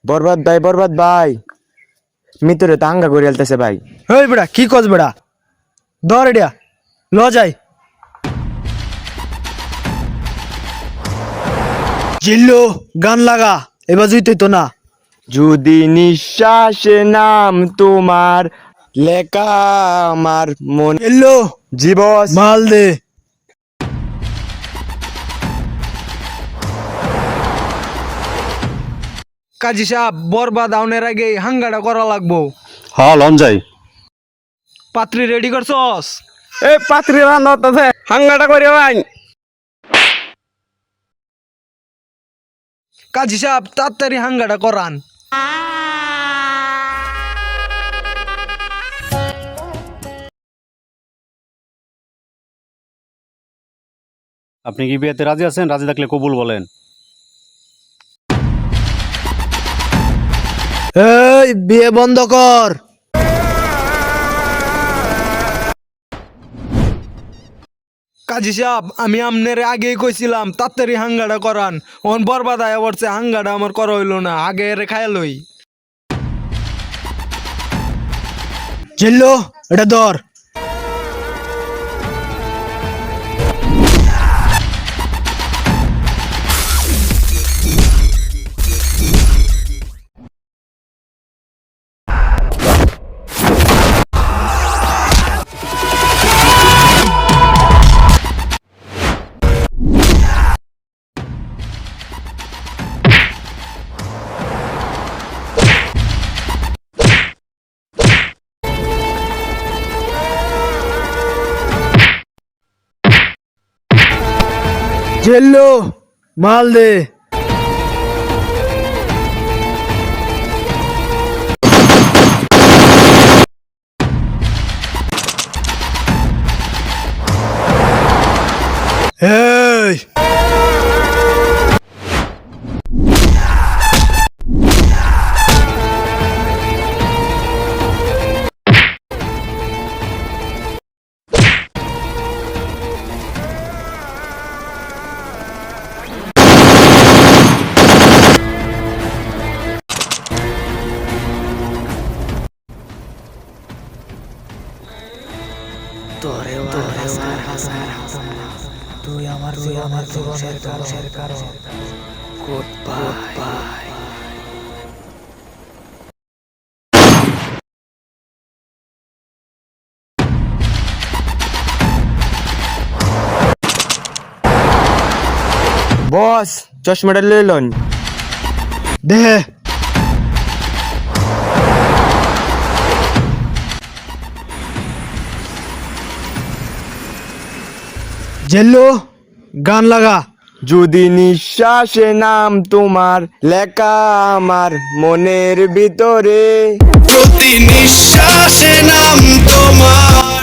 বরবাদ ভাই মিতরে তো আঙ্গা করে আলতেছে ভাই। হেই বেড়া কি কস বেড়া ধর এডিয়া ল যাই জিল্লু গান লাগা এবার জুইতই তো না যদি নিঃশ্বাসে নাম তোমার লেখা আমার মন জিল্লু জীবস মাল দে কাজী সাহেব বরবাদ আউনের আগে হাঙ্গাটা করা লাগবো। হ্যাঁ লন যাই। পাত্রী রেডি করছস? এ পাত্রী রান্না হাঙ্গাটা করে ভাই। কাজী সাহেব তাড়াতাড়ি হাঙ্গাটা করান। আপনি কি বিয়েতে রাজি আছেন? রাজি থাকলে কবুল বলেন। এই বিয়ে বন্ধ কর। কাজী সাহেব আমি আমনের আগেই কইছিলাম তাড়াতাড়ি হাঙ্গাটা করান। ওন বরবাদ আয়া পড়ছে, হাঙ্গাটা আমার করা হইলো না, আগে এর খায়া লই। জিল্লু এটা ধর। জিল্লু মাল দে। এই তুই আমার জীবনের কারণ। Good bye. বস চশমাটা লইলন দে জিল্লু গান লাগা। যদি নিঃশ্বাসে নাম তোমার লেখা আমার মনের ভিতরে প্রতি নিঃশ্বাসে নাম তোমার